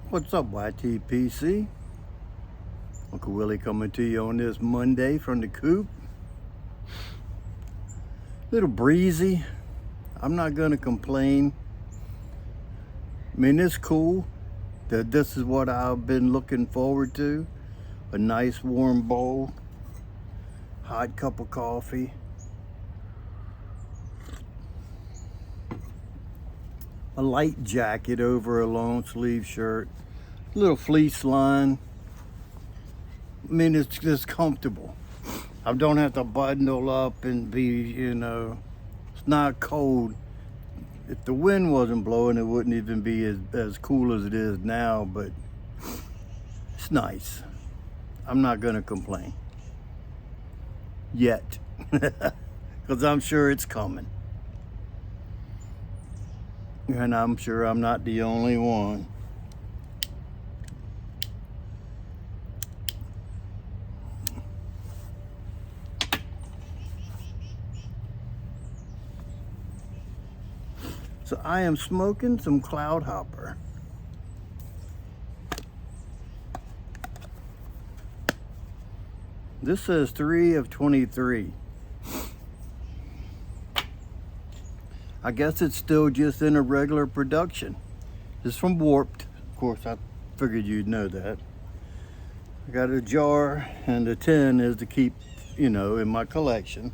What's up, YTPC? Uncle Willie coming to you on this Monday from the coop. Little breezy. I'm not gonna complain. I mean, it's cool that this is what I've been looking forward to. A nice warm bowl, hot cup of coffee. A light jacket over a long sleeve shirt, little fleece line. I mean, it's just comfortable. I don't have to bundle up and be, it's not cold. If the wind wasn't blowing, it wouldn't even be as cool as it is now, but it's nice. I'm not gonna complain. Yet. Because I'm sure it's coming. And I'm sure I'm not the only one. So I am smoking some Cloud Hopper. This says 3 of 23. I guess it's still just in a regular production. It's from Warped. Of course, I figured you'd know that. I got a jar, and the tin is to keep, in my collection.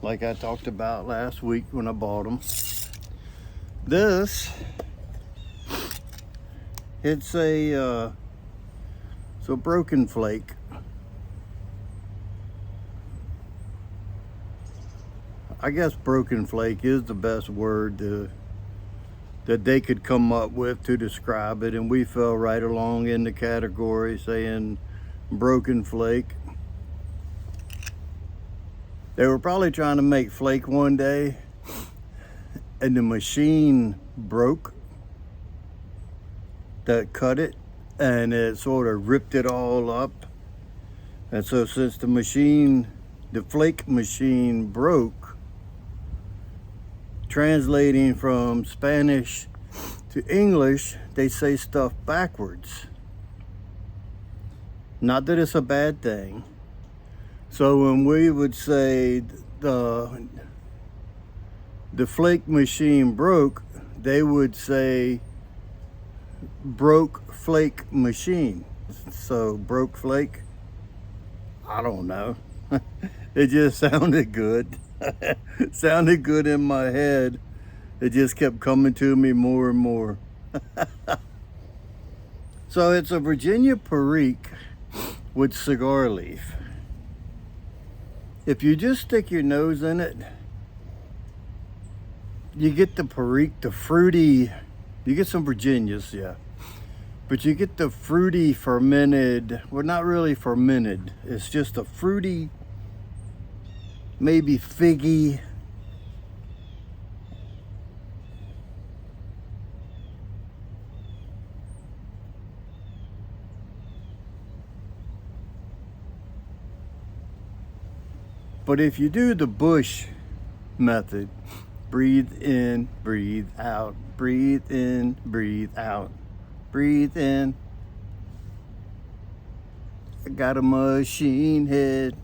Like I talked about last week when I bought them. This, it's a broken flake. I guess broken flake is the best word that they could come up with to describe it, and we fell right along in the category saying broken flake. They were probably trying to make flake one day, and the machine broke that cut it, and it sort of ripped it all up. And so since the flake machine broke, translating from Spanish to English, they say stuff backwards. Not that it's a bad thing. So when we would say the flake machine broke, they would say broke flake machine. So broke flake, I don't know. It just sounded good. It sounded good in my head. It just kept coming to me more and more. So it's a Virginia Perique with cigar leaf. If you just stick your nose in it, you get the Perique, the fruity, you get some Virginias, yeah. But you get the fruity fermented, well, not really fermented. It's just a fruity, maybe figgy. But if you do the Bush method, breathe in, breathe out, breathe in, breathe out, breathe in. I got a machine head.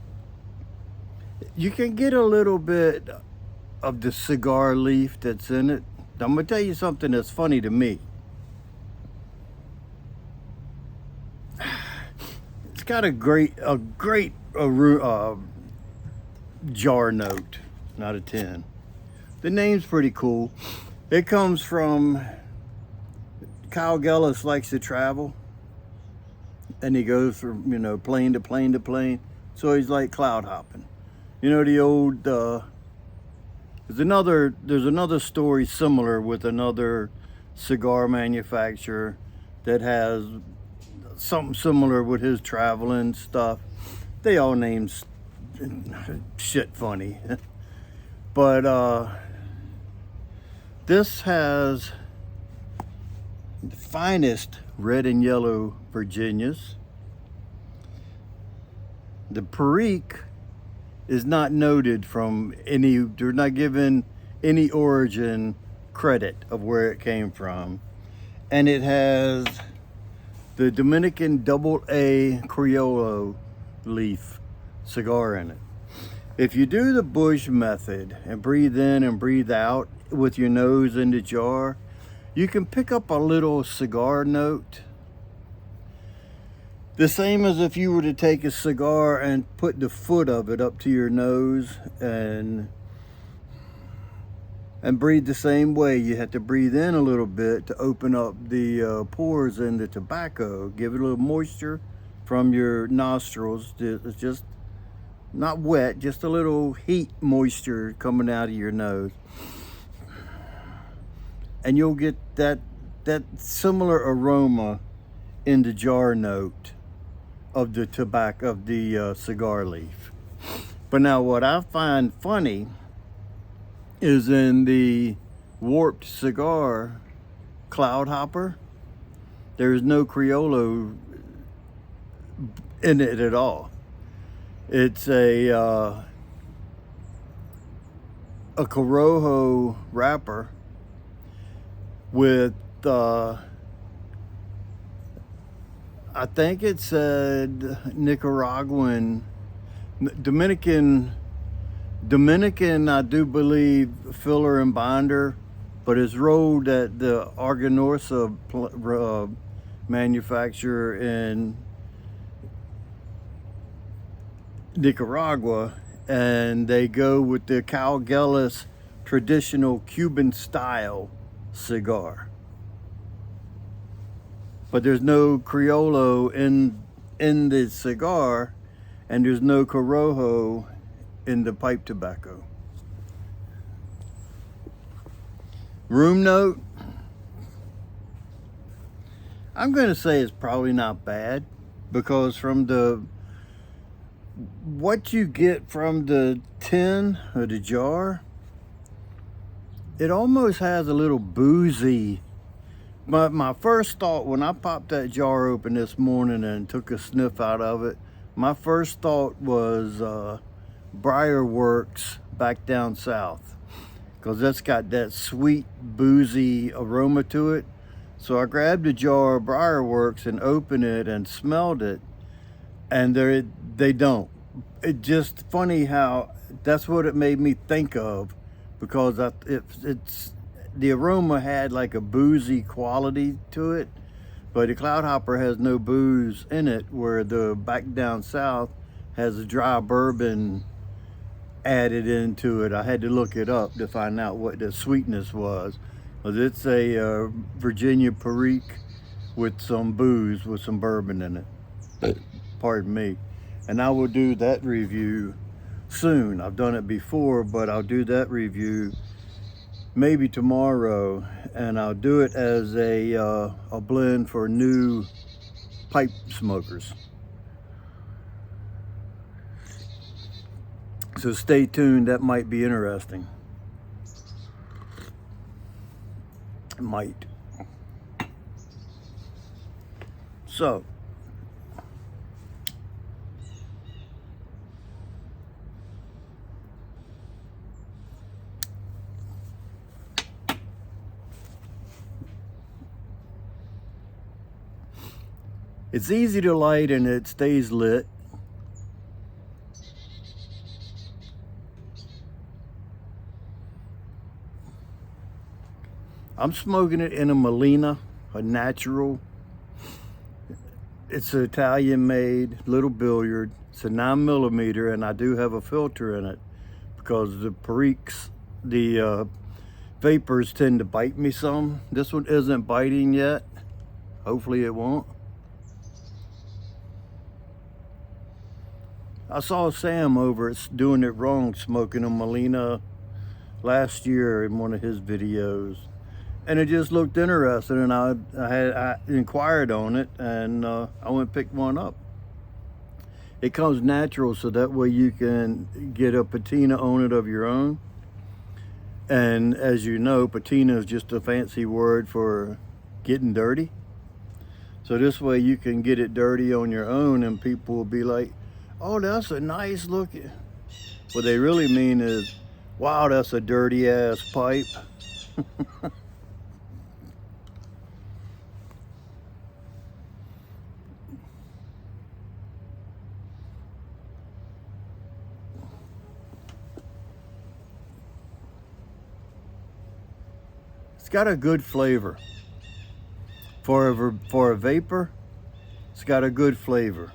You can get a little bit of the cigar leaf that's in it. I'm gonna tell you something that's funny to me. It's got a great jar note, not a tin. The name's pretty cool. It comes from Kyle Gellis likes to travel, and he goes from plane to plane to plane. So he's like cloud hopping. The old, there's another story similar with another cigar manufacturer that has something similar with his traveling stuff. They all name shit funny. But this has the finest red and yellow Virginias. The Perique is not noted from they're not given any origin credit of where it came from. And it has the Dominican Double A Criollo leaf cigar in it. If you do the Bush method and breathe in and breathe out with your nose in the jar, you can pick up a little cigar note. The same as if you were to take a cigar and put the foot of it up to your nose and breathe the same way. You have to breathe in a little bit to open up the pores in the tobacco, give it a little moisture from your nostrils. It's just not wet, just a little heat moisture coming out of your nose. And you'll get that similar aroma in the jar note of the tobacco, of the cigar leaf. But now what I find funny is in the warped cigar cloud hopper, there's no Criollo in it at all. It's a Corojo wrapper with I think it said Nicaraguan, Dominican, I do believe, filler and binder, but it's rolled at the Arganorsa manufacturer in Nicaragua, and they go with the Calgelis traditional Cuban style cigar. But there's no Criollo in the cigar, and there's no Corojo in the pipe tobacco. Room note, I'm going to say it's probably not bad, because from what you get from the tin or the jar, it almost has a little boozy. But my first thought when I popped that jar open this morning and took a sniff out of it, my first thought was Briarworks back down south, because that's got that sweet boozy aroma to it. So I grabbed a jar of Briarworks and opened it and smelled it, and they don't. It's just funny how that's what it made me think of, because it's the aroma had like a boozy quality to it, but the cloud hopper has no booze in it, where the back down south has a dry bourbon added into it. I had to look it up to find out what the sweetness was, because it's a Virginia Perique with some booze with some bourbon in it. Pardon me. And I will do that review soon. I've done it before, but I'll do that review maybe tomorrow, and I'll do it as a blend for new pipe smokers. So stay tuned, that might be interesting. It might. So, it's easy to light and it stays lit. I'm smoking it in a Molina, a natural. It's an Italian made little billiard. It's a 9mm, and I do have a filter in it, because the Periques, the vapors tend to bite me some. This one isn't biting yet. Hopefully it won't. I saw Sam over doing it wrong, smoking a Molina last year in one of his videos, and it just looked interesting, and I inquired on it, and I went and picked one up. It comes natural, so that way you can get a patina on it of your own. And as you know, patina is just a fancy word for getting dirty. So this way you can get it dirty on your own, and people will be like, oh, that's a nice looking. What they really mean is, wow, that's a dirty ass pipe. It's got a good flavor. For a vapor, it's got a good flavor.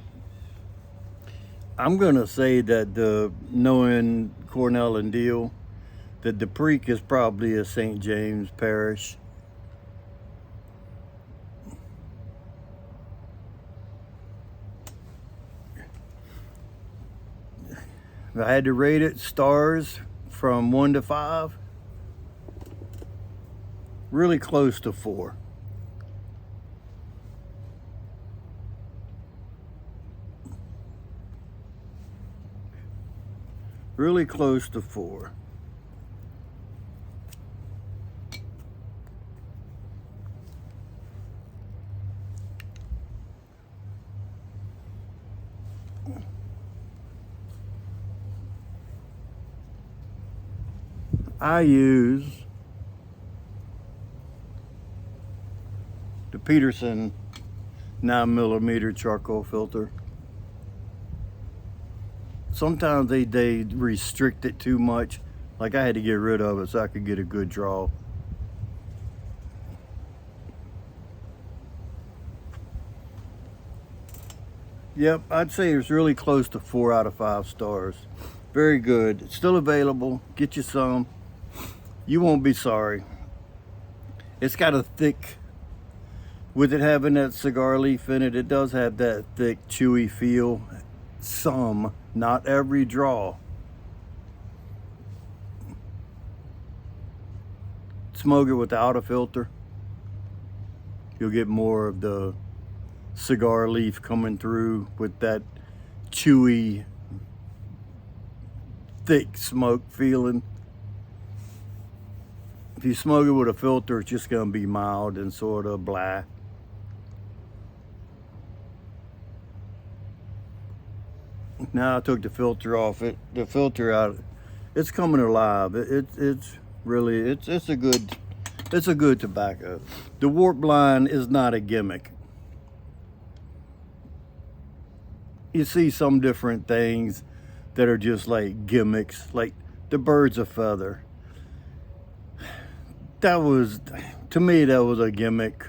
I'm gonna say that knowing Cornell and Deal, that the Preak is probably a St. James Parish. If I had to rate it, stars from 1 to 5, really close to 4. Really close to 4. I use the Peterson 9mm charcoal filter. Sometimes they restrict it too much. Like I had to get rid of it so I could get a good draw. Yep, I'd say it's really close to 4 out of 5 stars. Very good. It's still available. Get you some. You won't be sorry. It's got a thick, with it having that cigar leaf in it, it does have that thick, chewy feel. Some, not every draw. Smoke it without a filter. You'll get more of the cigar leaf coming through with that chewy, thick smoke feeling. If you smoke it with a filter, it's just gonna be mild and sort of blah. Now I took the filter off it, the filter out. It's coming alive. It's really it's a good tobacco. The warp line is not a gimmick. You see some different things that are just like gimmicks, like the bird's a feather. That was, to me, that was a gimmick.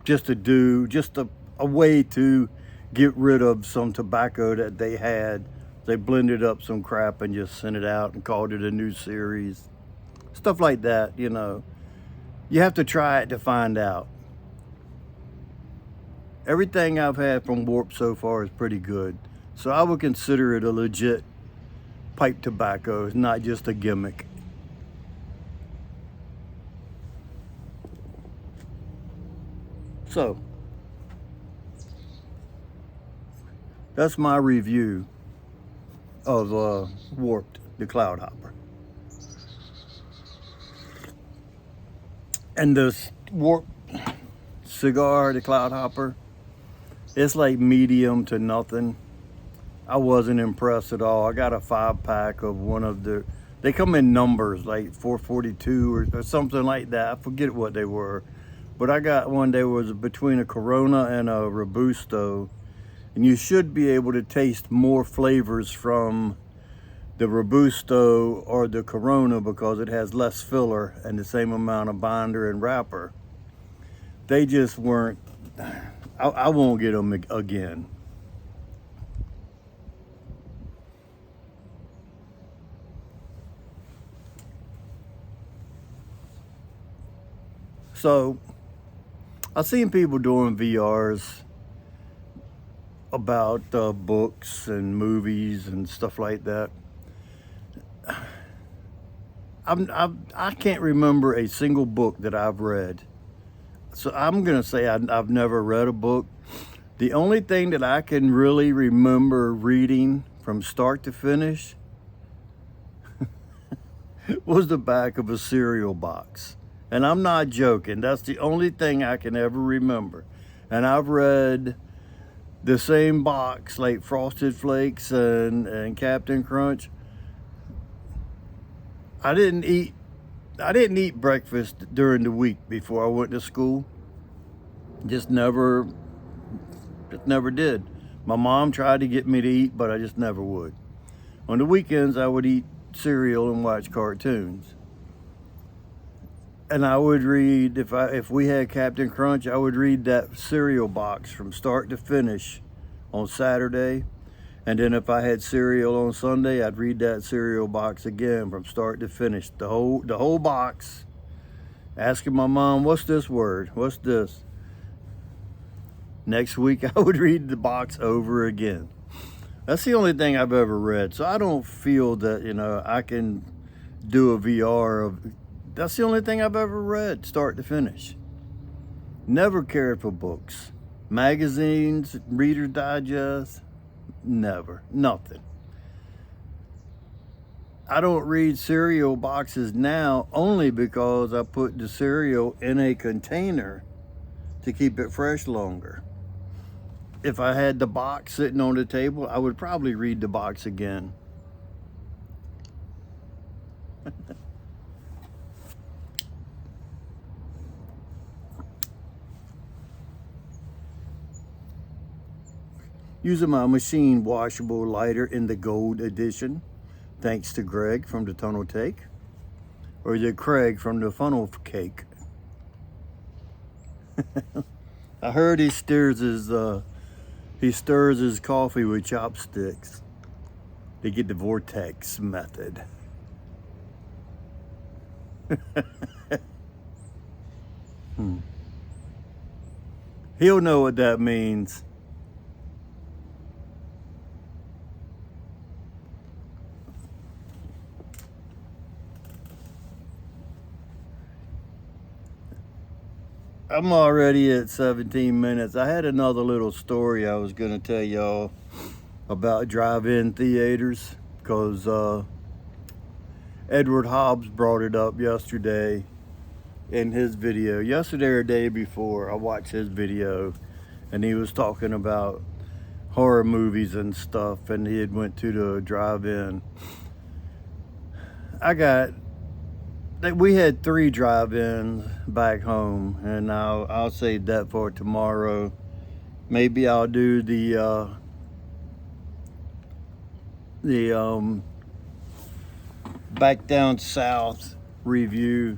Just a way to get rid of some tobacco that they had. They blended up some crap and just sent it out and called it a new series. Stuff like that, you know. You have to try it to find out. Everything I've had from Warp so far is pretty good. So I would consider it a legit pipe tobacco. It's not just a gimmick. So, that's my review of Warped, the Cloud Hopper. And this Warped cigar, the Cloud Hopper, it's like medium to nothing. I wasn't impressed at all. I got a 5-pack of one of the, they come in numbers like 442 or something like that. I forget what they were. But I got one that was between a Corona and a Robusto. And you should be able to taste more flavors from the Robusto or the Corona because it has less filler and the same amount of binder and wrapper. They just weren't, I won't get them again. So, I've seen people doing VRs about books and movies and stuff like that. I can't remember a single book that I've read. So I'm going to say I've never read a book. The only thing that I can really remember reading from start to finish was the back of a cereal box. And I'm not joking. That's the only thing I can ever remember. And I've read the same box, like Frosted Flakes and Captain Crunch. I didn't eat breakfast during the week before I went to school. Just never did. My mom tried to get me to eat, but I just never would. On the weekends, I would eat cereal and watch cartoons. And I would read, if we had Captain Crunch, I would read that cereal box from start to finish on Saturday. And then if I had cereal on Sunday, I'd read that cereal box again from start to finish, the whole box. Asking my mom, what's this word? What's this? Next week, I would read the box over again. That's the only thing I've ever read. So I don't feel that, I can do a VR of, that's the only thing I've ever read, start to finish. Never cared for books. Magazines, Reader's Digest, never, nothing. I don't read cereal boxes now only because I put the cereal in a container to keep it fresh longer. If I had the box sitting on the table, I would probably read the box again. Using my machine washable lighter in the gold edition, thanks to Greg from the Tunnel Take, or is it Craig from the Funnel Cake? I heard he stirs his coffee with chopsticks to get the vortex method. He'll know what that means. I'm already at 17 minutes. I had another little story I was going to tell y'all about drive-in theaters because Edward Hobbs brought it up yesterday in his video. Yesterday or day before, I watched his video and he was talking about horror movies and stuff, and he had went to the drive-in. We had 3 drive-ins back home, and I'll save that for tomorrow. Maybe I'll do the back down south review,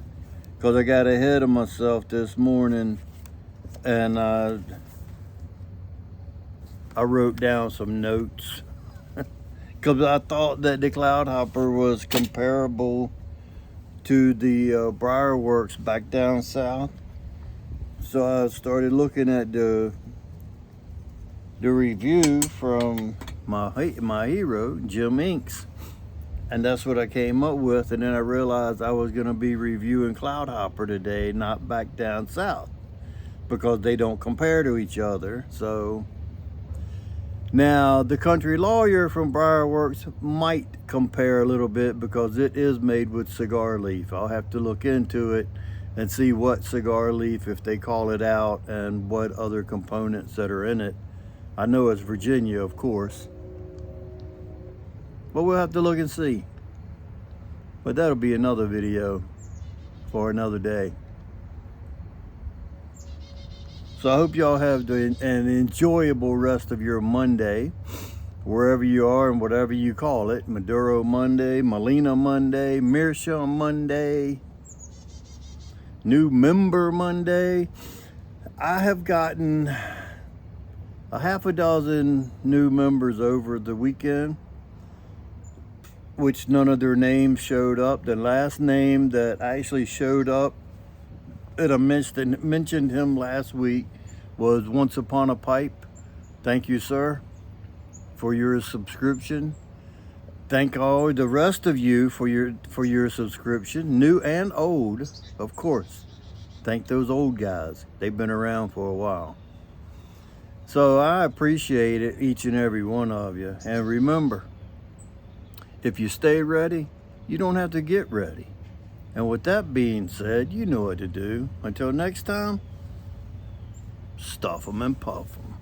because I got ahead of myself this morning, and I wrote down some notes because I thought that the Cloudhopper was comparable to the Briarworks back down south. So I started looking at the review from my hero, Jim Inks, and that's what I came up with. And then I realized I was going to be reviewing Cloudhopper today, not back down south, because they don't compare to each other. So now the Country Lawyer from Briarworks might compare a little bit because it is made with cigar leaf. I'll have to look into it and see what cigar leaf, if they call it out, and what other components that are in it. I know it's Virginia, of course, but we'll have to look and see. But that'll be another video for another day. So I hope y'all have an enjoyable rest of your Monday, wherever you are and whatever you call it. Maduro Monday, Molina Monday, Meerschaum Monday, New Member Monday. I have gotten a half a dozen new members over the weekend, which none of their names showed up. The last name that actually showed up, and I mentioned him last week, was Once Upon a Pipe. Thank you, sir, for your subscription. Thank all the rest of you for your subscription, new and old, of course. Thank those old guys. They've been around for a while. So I appreciate it, each and every one of you. And remember, if you stay ready, you don't have to get ready. And with that being said, you know what to do. Until next time, stuff 'em and puff 'em.